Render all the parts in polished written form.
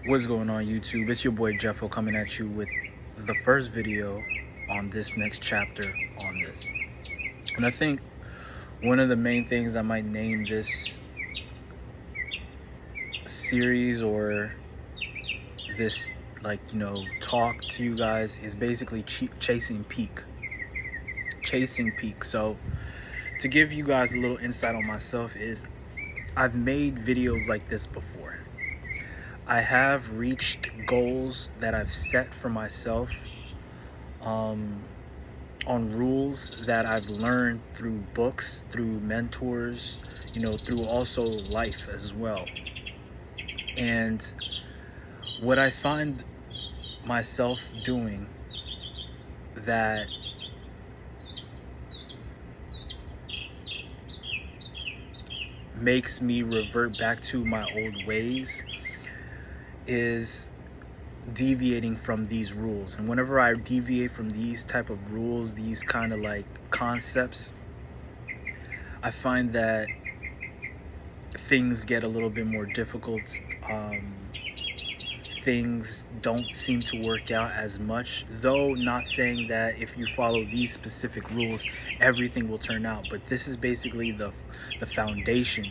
What's going on, YouTube? It's your boy Jeffo coming at you with the first video on this next chapter on this. And I think one of the main things I might name this series or this talk to you guys is basically chasing peak. Chasing peak. So to give you guys a little insight on myself is I've made videos like this before. I have reached goals that I've set for myself on rules that I've learned through books, through mentors, through also life as well. And what I find myself doing that makes me revert back to my old ways is deviating from these rules. And whenever I deviate from these type of rules, these kind of like concepts, I find that things get a little bit more difficult. Things don't seem to work out as much, though not saying that if you follow these specific rules everything will turn out, but this is basically the foundation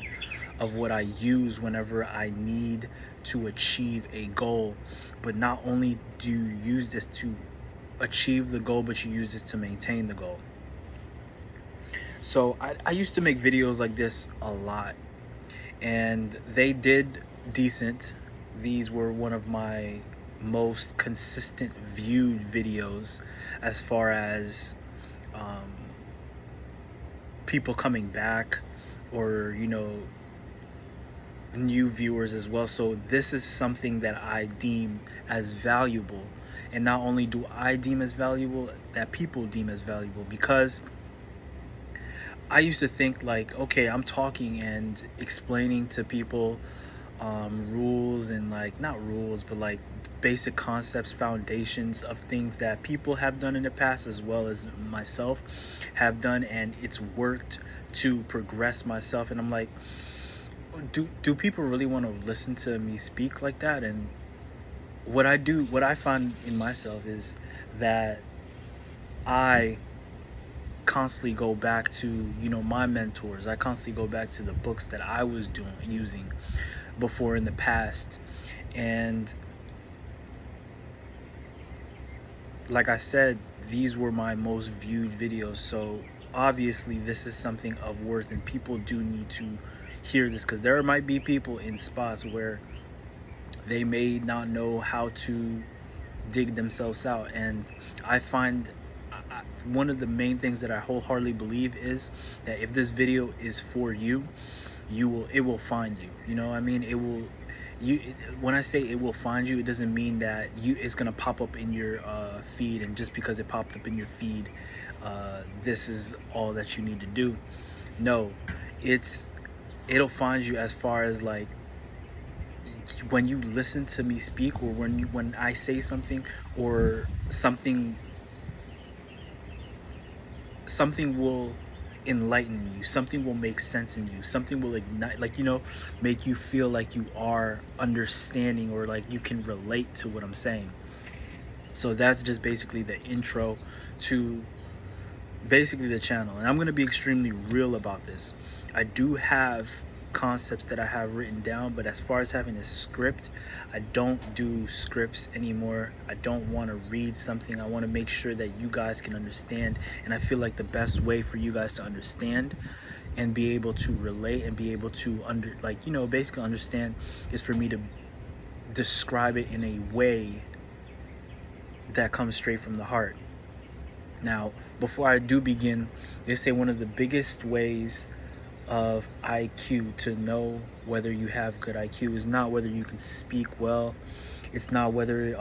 of what I use whenever I need to achieve a goal. But not only do you use this to achieve the goal, but you use this to maintain the goal. So I used to make videos like this a lot, and they did decent. These were one of my most consistent viewed videos as far as people coming back, or new viewers as well. So this is something that I deem as valuable, and not only do I deem as valuable, that people deem as valuable, because I used to think like, okay, I'm talking and explaining to people rules and like, not rules, but like basic concepts, foundations of things that people have done in the past as well as myself have done, and it's worked to progress myself. And I'm like, do people really want to listen to me speak like that? And what I find in myself is that I constantly go back to my mentors. I constantly go back to the books that I was using before in the past. And like I said, these were my most viewed videos, so obviously this is something of worth, and people do need to hear this, because there might be people in spots where they may not know how to dig themselves out. And I find one of the main things that I wholeheartedly believe is that if this video is for you, it will find you. I mean, it will. When I say it will find you, it doesn't mean that it's gonna pop up in your feed, and just because it popped up in your feed, this is all that you need to do. No, it'll find you as far as like when you listen to me speak, or when I say something, or something will enlighten you, something will make sense in you, something will ignite, like make you feel like you are understanding, or like you can relate to what I'm saying. So that's just basically the intro to basically the channel. And I'm going to be extremely real about this. I do have concepts that I have written down, but as far as having a script, I don't do scripts anymore. I don't want to read something. I want to make sure that you guys can understand, and I feel like the best way for you guys to understand and be able to relate and be able to basically understand is for me to describe it in a way that comes straight from the heart. Now, before I do begin, they say one of the biggest ways of IQ to know whether you have good IQ is not whether you can speak well. It's not whether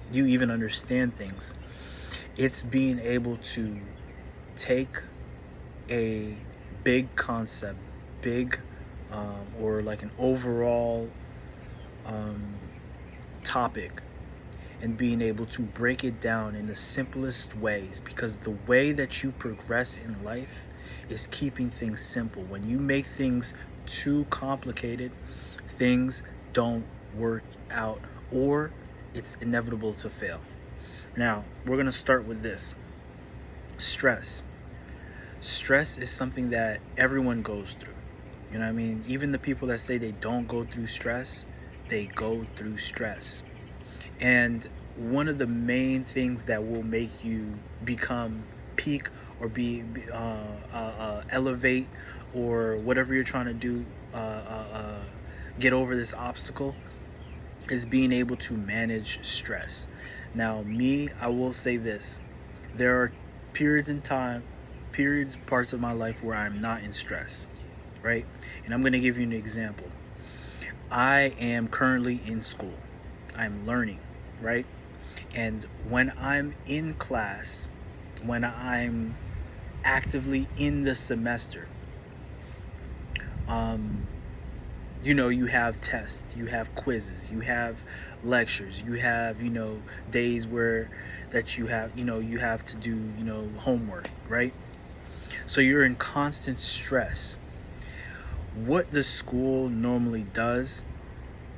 you even understand things. It's being able to take a big concept, or like an overall topic, and being able to break it down in the simplest ways, because the way that you progress in life is keeping things simple. When you make things too complicated, things don't work out, or it's inevitable to fail. Now, we're going to start with this. Stress. Stress is something that everyone goes through. You know what I mean? Even the people that say they don't go through stress, they go through stress. And one of the main things that will make you become peak or elevate, or whatever you're trying to do, get over this obstacle, is being able to manage stress. Now, me, I will say this: there are periods in time, parts of my life where I'm not in stress, right? And I'm going to give you an example. I am currently in school. I'm learning, right? And when I'm in class, when I'm actively in the semester, you have tests, you have quizzes, you have lectures, you have, days where that you have to do, homework, right? So you're in constant stress. What the school normally does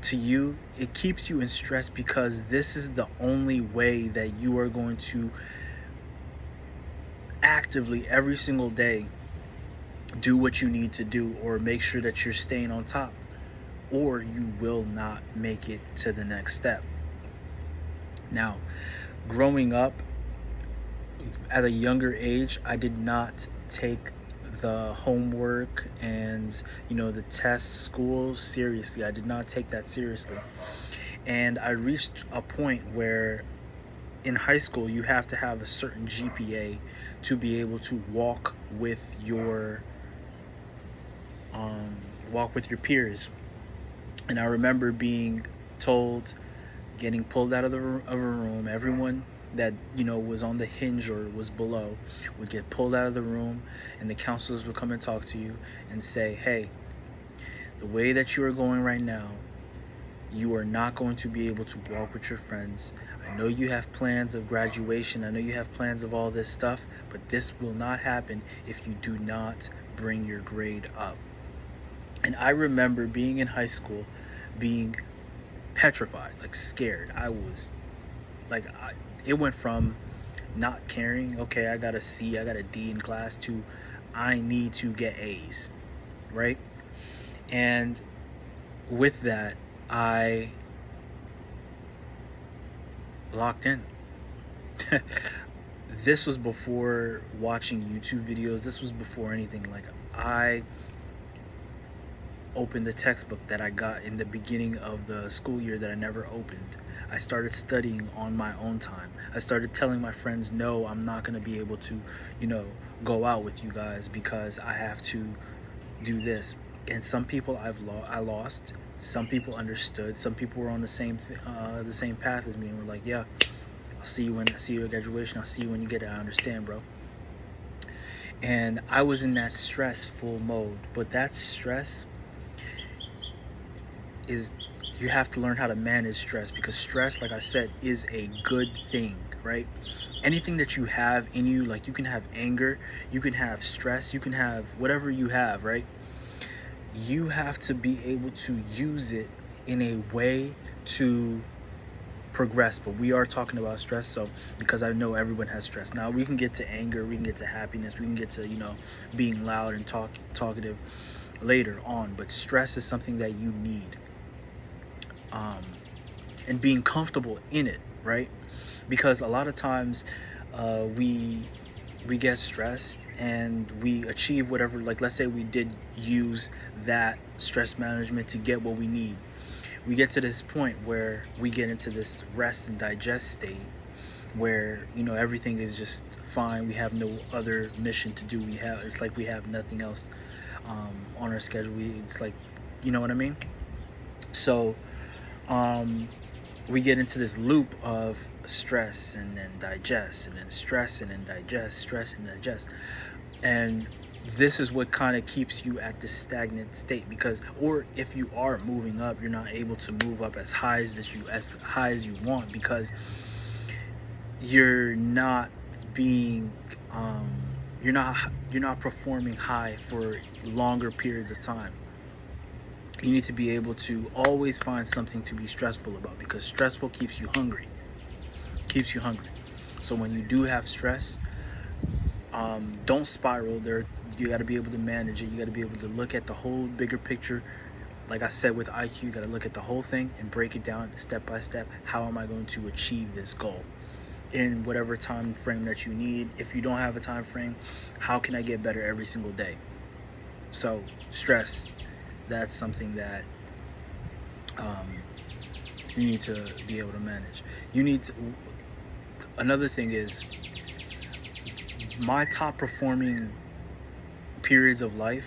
to you, it keeps you in stress because this is the only way that you are going to actively every single day do what you need to do, or make sure that you're staying on top, or you will not make it to the next step. Now, growing up at a younger age, I did not take the homework and the test school seriously. I did not take that seriously. And I reached a point where in high school you have to have a certain GPA to be able to walk with your peers. And I remember being told, getting pulled out of a room. Everyone that was on the hinge or was below would get pulled out of the room, and the counselors would come and talk to you and say, hey, the way that you are going right now, you are not going to be able to walk with your friends. I know you have plans of graduation, I know you have plans of all this stuff, but this will not happen if you do not bring your grade up. And I remember being in high school, being petrified, like scared. I was like, it went from not caring, okay, I got a C, I got a D in class, to I need to get A's, right? And with that, I locked in. This was before watching YouTube videos. This was before anything. Like, I opened the textbook that I got in the beginning of the school year that I never opened. I started studying on my own time. I started telling my friends, no, I'm not going to be able to, go out with you guys because I have to do this. And some people I lost. Some people understood. Some people were on the same path as me and were like, yeah, I'll see you at graduation. I'll see you when you get it. I understand, bro. And I was in that stressful mode. But that stress is, you have to learn how to manage stress, because stress, like I said, is a good thing, right? Anything that you have in you, like you can have anger, you can have stress, you can have whatever you have, right? You have to be able to use it in a way to progress. But we are talking about stress, so because I know everyone has stress. Now we can get to anger, we can get to happiness, we can get to being loud and talkative later on, but stress is something that you need, and being comfortable in it, right? Because a lot of times we get stressed and we achieve whatever, like let's say we did use that stress management to get what we need. We get to this point where we get into this rest and digest state where everything is just fine. We have no other mission to do. It's like we have nothing else on our schedule. It's like, you know what I mean? So we get into this loop of stress and then digest, and then stress and then digest, stress and digest. And this is what kind of keeps you at this stagnant state, because, or if you are moving up, you're not able to move up as high as you want, because you're not being you're not performing high for longer periods of time. You need to be able to always find something to be stressful about, because stressful keeps you hungry. Keeps you hungry. So when you do have stress, don't spiral there. You got to be able to manage it. You got to be able to look at the whole bigger picture. Like I said with IQ, you got to look at the whole thing and break it down step by step. How am I going to achieve this goal in whatever time frame that you need? If you don't have a time frame, how can I get better every single day? So stress, that's something that you need to be able to manage. You need to. Another thing is, my top performing periods of life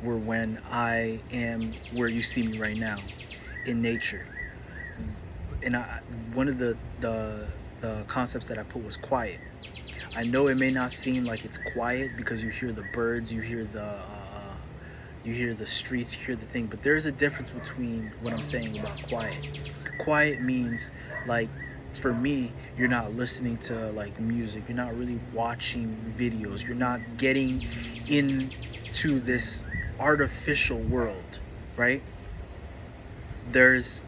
were when I am where you see me right now, in nature. And one of the concepts that I put was quiet. I know it may not seem like it's quiet because you hear the birds, you hear the streets, you hear the thing, but there's a difference between what I'm saying about quiet. Quiet means, like, for me, you're not listening to like music, you're not really watching videos, you're not getting into this artificial world, right? There's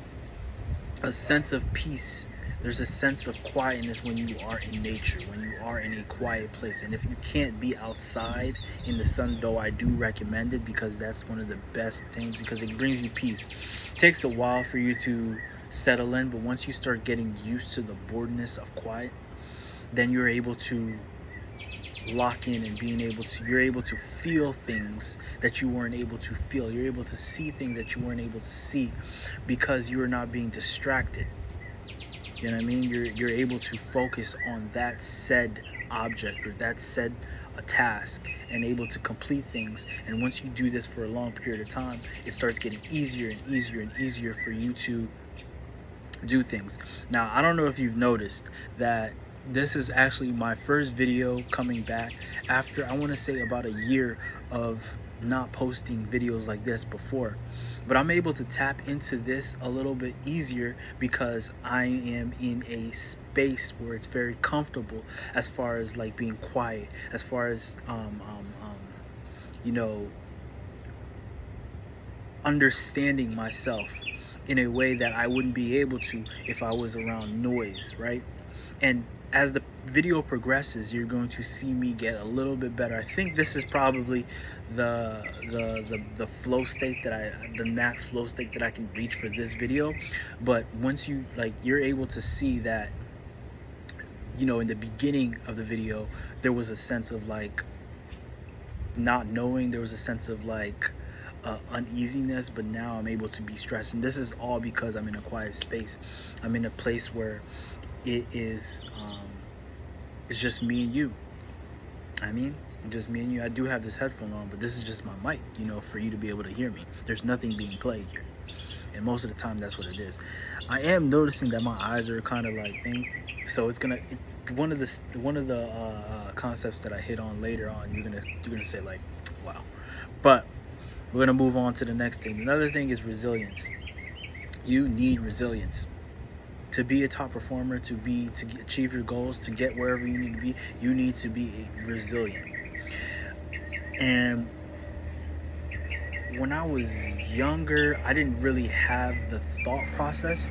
a sense of peace, there's a sense of quietness when you are in nature, when you are in a quiet place. And if you can't be outside in the sun, though I do recommend it, because that's one of the best things, because it brings you peace. It takes a while for you to settle in, but once you start getting used to the boredness of quiet, then you're able to lock in, and you're able to feel things that you weren't able to feel. You're able to see things that you weren't able to see, because you are not being distracted. You know what I mean? You're able to focus on that said object, or that said a task, and able to complete things. And once you do this for a long period of time, it starts getting easier and easier and easier for you to do things. Now, I don't know if you've noticed that this is actually my first video coming back after, I want to say, about a year of not posting videos like this before. But I'm able to tap into this a little bit easier because I am in a space where it's very comfortable, as far as like being quiet, as far as you know, understanding myself in a way that I wouldn't be able to if I was around noise, right? And as the video progresses, you're going to see me get a little bit better. I think this is probably the flow state the max flow state that I can reach for this video. But once you're able to see that, you know, in the beginning of the video, there was a sense of like not knowing, there was a sense of like uneasiness, but now I'm able to be stressed. And this is all because I'm in a quiet space. I'm in a place where it is it's just me and you. I mean, just me and you. I do have this headphone on, but this is just my mic, you know, for you to be able to hear me. There's nothing being played here, and most of the time that's what it is. I am noticing that my eyes are kind of like thing, so it's gonna one of the concepts that I hit on later on, you're gonna say like, wow. But we're gonna move on to the next thing. Another thing is resilience. You need resilience to be a top performer, to achieve your goals, to get wherever you need to be. You need to be resilient. And when I was younger, I didn't really have the thought process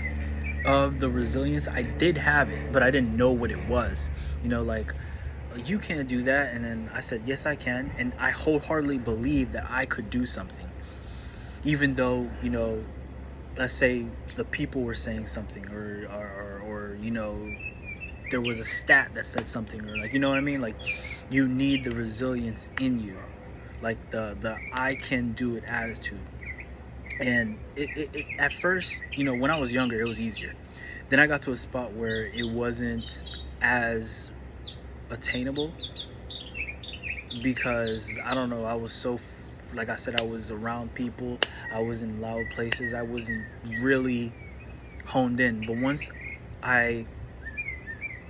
of the resilience. I did have it, but I didn't know what it was. You know, like, you can't do that. And then I said, yes, I can. And I wholeheartedly believed that I could do something. Even though, you know, let's say the people were saying something, or you know, there was a stat that said something, or like, you know what I mean? Like, you need the resilience in you, like the I can do it attitude. And it at first, you know, when I was younger, it was easier. Then I got to a spot where it wasn't as attainable, because I don't know, I was so like I said, I was around people, I was in loud places, I wasn't really honed in. But once I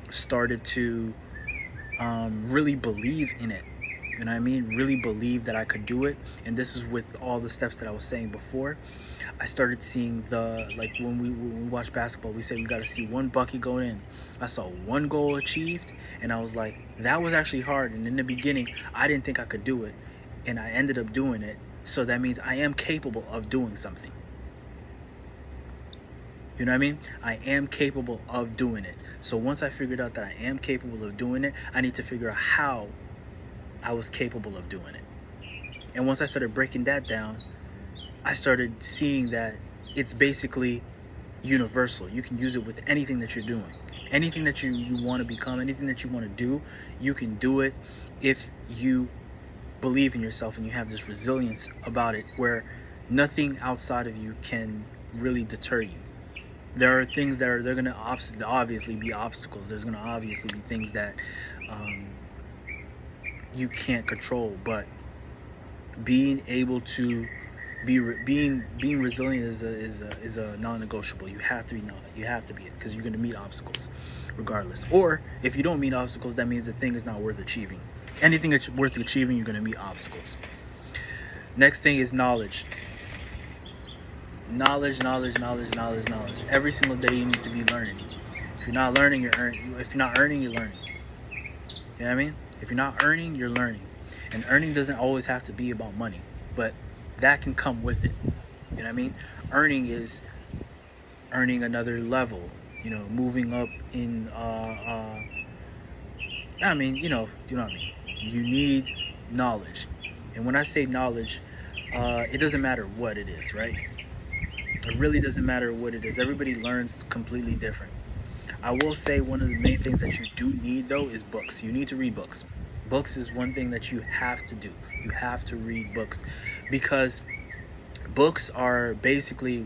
started to really believe in it, you know what I mean, really believe that I could do it, and this is with all the steps that I was saying before, I started seeing like when we watch basketball, we say we got to see one bucket go in. I saw one goal achieved, and I was like, that was actually hard. And in the beginning, I didn't think I could do it, and I ended up doing it. So that means I am capable of doing something. You know what I mean? I am capable of doing it. So once I figured out that I am capable of doing it, I need to figure out how I was capable of doing it. And once I started breaking that down, I started seeing that it's basically universal. You can use it with anything that you're doing. Anything that you want to become, anything that you want to do, you can do it if you believe in yourself and you have this resilience about it where nothing outside of you can really deter you. There are things that they're going to obviously be obstacles. There's going to obviously be things that you can't control, but being able to being resilient is a non-negotiable. You have to be it because you're going to meet obstacles regardless. Or if you don't meet obstacles, that means the thing is not worth achieving. Anything that's worth achieving, you're going to meet obstacles. Next thing is knowledge. Knowledge. Every single day you need to be learning. If you're not learning, you're earning. If you're not earning, you're learning. You know what I mean? If you're not earning, you're learning. And earning doesn't always have to be about money, but that can come with it. You know what I mean? Earning is earning another level, moving up in I mean, you know what I mean. You need knowledge. And when I say knowledge, it doesn't matter what it is, right? It really doesn't matter what it is. Everybody learns completely different. I will say one of the main things that you do need though is books. You need to read books. Books is one thing that you have to do. You have to read books because books are basically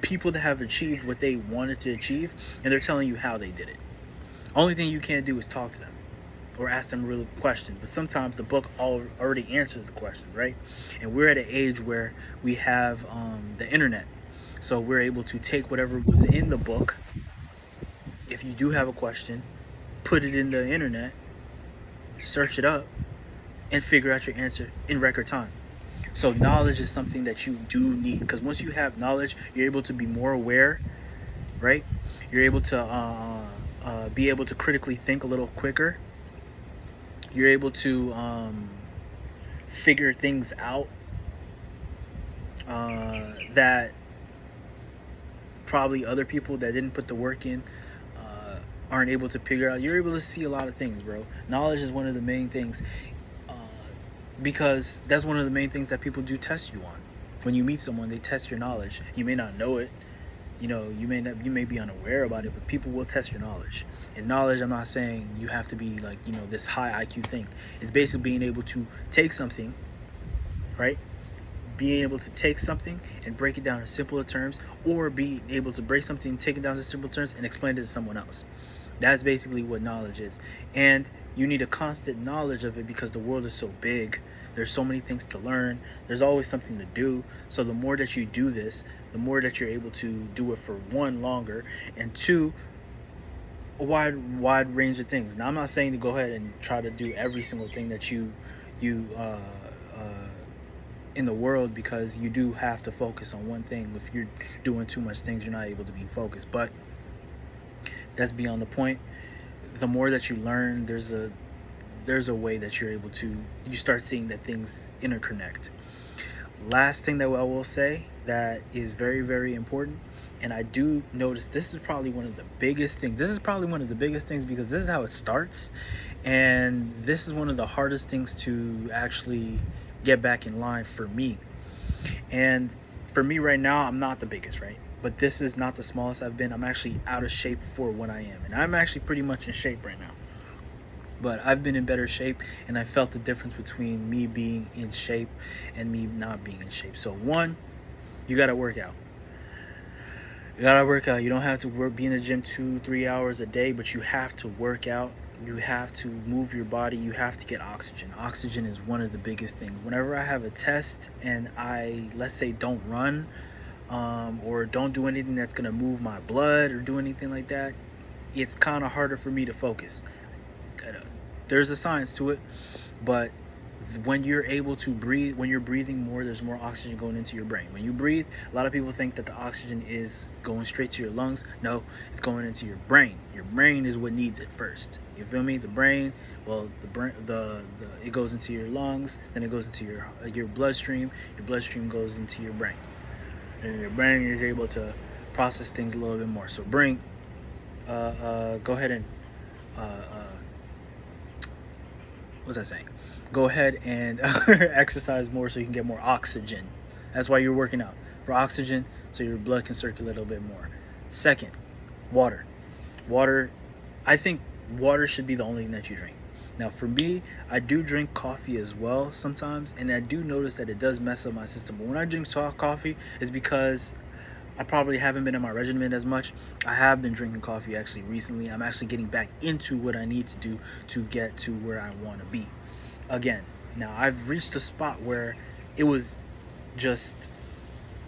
people that have achieved what they wanted to achieve, and they're telling you how they did it. Only thing you can't do is talk to them or ask them real questions, but sometimes the book already answers the question, right? And we're at an age where we have the internet, so we're able to take whatever was in the book. If you do have a question, put it in the internet, search it up, and figure out your answer in record time. So knowledge is something that you do need, because once you have knowledge, you're able to be more aware, right? You're able to be able to critically think a little quicker. You're able to figure things out that probably other people that didn't put the work in aren't able to figure out. You're able to see a lot of things, bro. Knowledge is one of the main things, because that's one of the main things that people do test you on. When you meet someone, they test your knowledge. You may not know it, you may be unaware about it, but people will test your knowledge. And knowledge, I'm not saying you have to be like, this high IQ thing. It's basically being able to take something, right? Being able to take something and break it down in simpler terms, or being able to break something, take it down to simple terms, and explain it to someone else. That's basically what knowledge is. And you need a constant knowledge of it because the world is so big. There's so many things to learn. There's always something to do. So the more that you do this, the more that you're able to do it for one, longer, and two, a wide range of things. Now, I'm not saying to go ahead and try to do every single thing that you in the world, because you do have to focus on one thing. If you're doing too much things, you're not able to be focused. But that's beyond the point. The more that you learn, there's a way that you start seeing that things interconnect. Last thing that I will say that is very, very important, and I do notice this is probably one of the biggest things. This is probably one of the biggest things because this is how it starts, and this is one of the hardest things to actually get back in line for me. And for me right now, I'm not the biggest, right? But this is not the smallest I've been. I'm actually out of shape for what I am, and I'm actually pretty much in shape right now. But I've been in better shape, and I felt the difference between me being in shape and me not being in shape. So one, you gotta work out. You gotta work out. You don't have to be in the gym 2-3 hours a day, but you have to work out. You have to move your body. You have to get oxygen. Oxygen is one of the biggest things. Whenever I have a test and I, let's say, don't run, or don't do anything that's gonna move my blood or do anything like that, it's kind of harder for me to focus. There's a science to it, but when you're able to breathe, when you're breathing more, there's more oxygen going into your brain. When you breathe, a lot of people think that the oxygen is going straight to your lungs. No, it's going into your brain. Your brain is what needs it first. You feel me? The brain, well, the brain, the it goes into your lungs, then it goes into your bloodstream. Your bloodstream goes into your brain, and your brain is able to process things a little bit more. So bring, go ahead and, what's that saying? Go ahead and exercise more so you can get more oxygen. That's why you're working out, for oxygen, so your blood can circulate a little bit more. Second, water. Water, I think water should be the only thing that you drink. Now, for me, I do drink coffee as well sometimes, and I do notice that it does mess up my system. But when I drink coffee, it's because I probably haven't been in my regimen as much. I have been drinking coffee actually recently. I'm actually getting back into what I need to do to get to where I want to be again. Now, I've reached a spot where it was just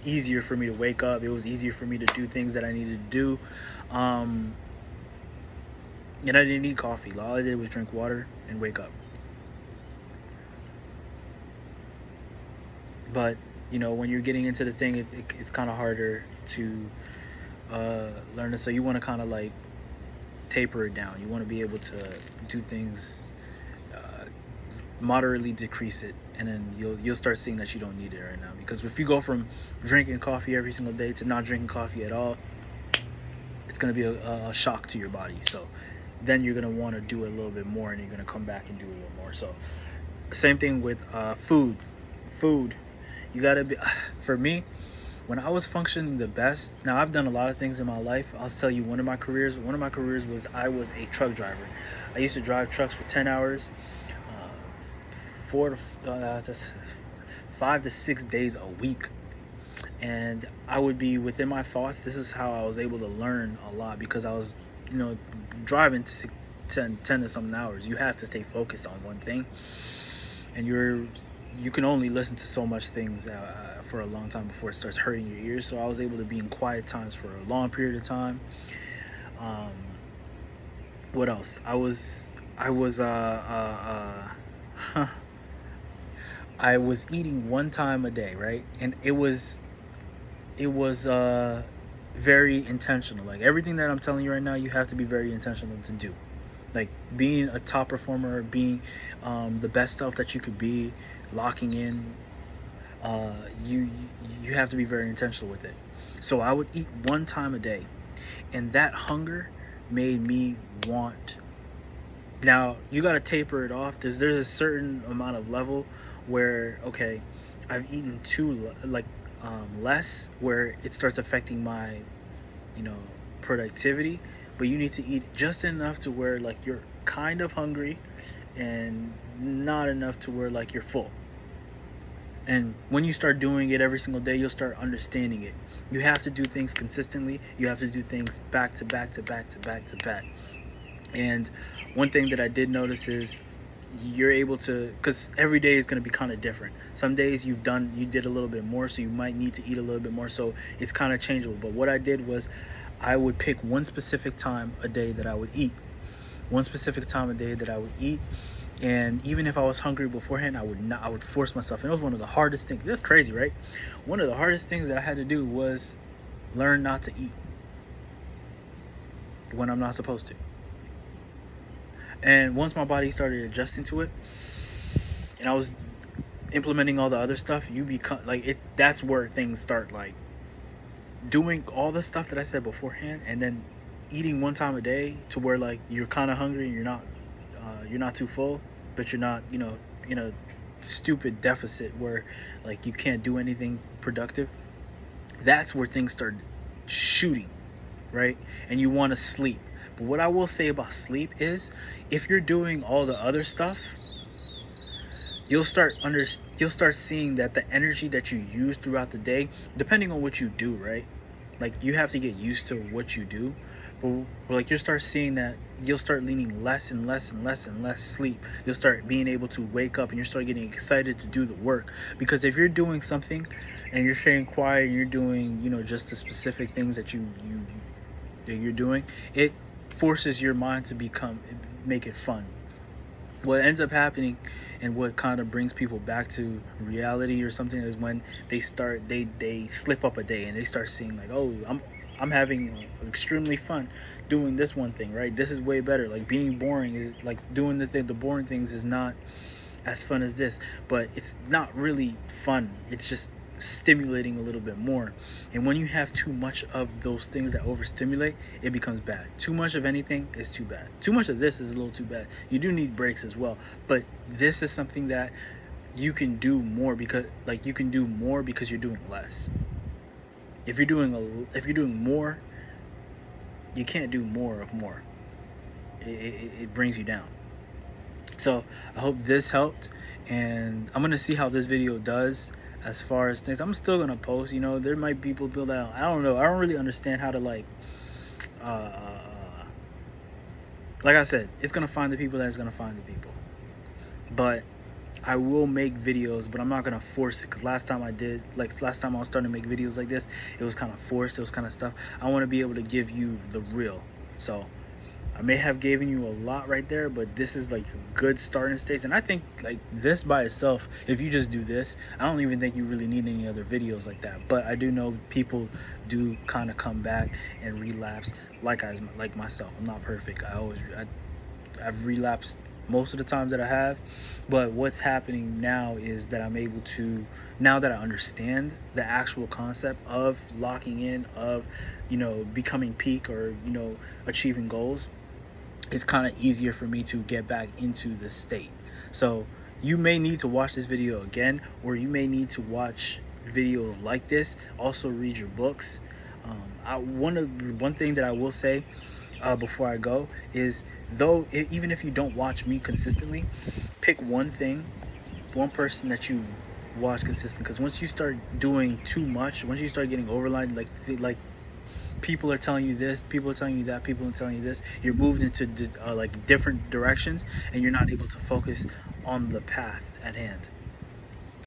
easier for me to wake up. It was easier for me to do things that I needed to do. And I didn't need coffee. All I did was drink water and wake up. But, you know, when you're getting into the thing, it's kind of harder to learn it. So you want to kind of like taper it down. You want to be able to do things, moderately decrease it, and then you'll start seeing that you don't need it right now. Because if you go from drinking coffee every single day to not drinking coffee at all, it's going to be a shock to your body. So then you're going to want to do it a little bit more, and you're going to come back and do it a little more. So same thing with food. You got to be, for me, when I was functioning the best, now I've done a lot of things in my life. I'll tell you, one of my careers was I was a truck driver. I used to drive trucks for 10 hours, 5 to 6 days a week. And I would be within my thoughts. This is how I was able to learn a lot, because I was, driving 10 to something hours. You have to stay focused on one thing, and you can only listen to so much things for a long time before it starts hurting your ears. So I was able to be in quiet times for a long period of time. What else? I was eating one time a day, right? And it was very intentional. Like everything that I'm telling you right now, you have to be very intentional to do. Like being a top performer, being the best self that you could be, locking in, you have to be very intentional with it. So I would eat one time a day, and that hunger made me want. Now you got to taper it off. There's a certain amount of level where, okay, I've eaten too less, where it starts affecting my productivity. But you need to eat just enough to where like you're kind of hungry, and not enough to where like you're full. And when you start doing it every single day, you'll start understanding it. You have to do things consistently. You have to do things back to back to back to back to back. And one thing that I did notice is you're able to, because every day is going to be kind of different. Some days you did a little bit more, so you might need to eat a little bit more. So it's kind of changeable. But what I did was I would pick one specific time a day that I would eat. And even if I was hungry beforehand, I would force myself. And it was one of the hardest things. That's crazy, right? One of the hardest things that I had to do was learn not to eat when I'm not supposed to. And once my body started adjusting to it, and I was implementing all the other stuff, you become like it. That's where things start like doing all the stuff that I said beforehand, and then eating one time a day to where like you're kind of hungry and you're not too full, but you're not in a stupid deficit where like you can't do anything productive. That's where things start shooting, right? And you want to sleep. But what I will say about sleep is, if you're doing all the other stuff, you'll start seeing that the energy that you use throughout the day, depending on what you do, right? Like you have to get used to what you do. But like you'll start seeing that you'll start leaning less and less and less and less sleep. You'll start being able to wake up, and you start getting excited to do the work. Because if you're doing something and you're staying quiet and you're doing, just the specific things that you're doing, it forces your mind to make it fun. what ends up happening and what kind of brings people back to reality or something is when they slip up a day and they start seeing like, oh, I'm having extremely fun doing this one thing, right? This is way better. Like being boring is like doing the boring things is not as fun as this, but it's not really fun. It's just stimulating a little bit more. And when you have too much of those things that overstimulate, it becomes bad. Too much of anything is too bad. Too much of this is a little too bad. You do need breaks as well, but this is something that you can do more because like you can do more because you're doing less. If you're doing more, you can't do more of more. It brings you down. So I hope this helped, and I'm gonna see how this video does as far as things. I'm still gonna post. You know, there might be people that I don't know. I don't really understand how to uh, like I said, it's gonna find the people that it's gonna find the people. But I will make videos, but I'm not gonna force it because last time I was starting to make videos like this, it was kind of forced. It was kind of stuff. I want to be able to give you the real. So I may have given you a lot right there, but this is like a good starting stage. And I think like this by itself, if you just do this, I don't even think you really need any other videos like that. But I do know people do kind of come back and relapse like myself. I'm not perfect. I've relapsed most of the times that I have, but what's happening now is that I'm able to, now that I understand the actual concept of locking in, of, you know, becoming peak or, you know, achieving goals, it's kind of easier for me to get back into the state. So you may need to watch this video again, or you may need to watch videos like this. Also read your books. One thing that I will say before I go is, even if you don't watch me consistently, pick one person that you watch consistently, because once you start doing too much, once you start getting overloaded, like people are telling you this, people are telling you that, people are telling you this, you're moved into like different directions and you're not able to focus on the path at hand.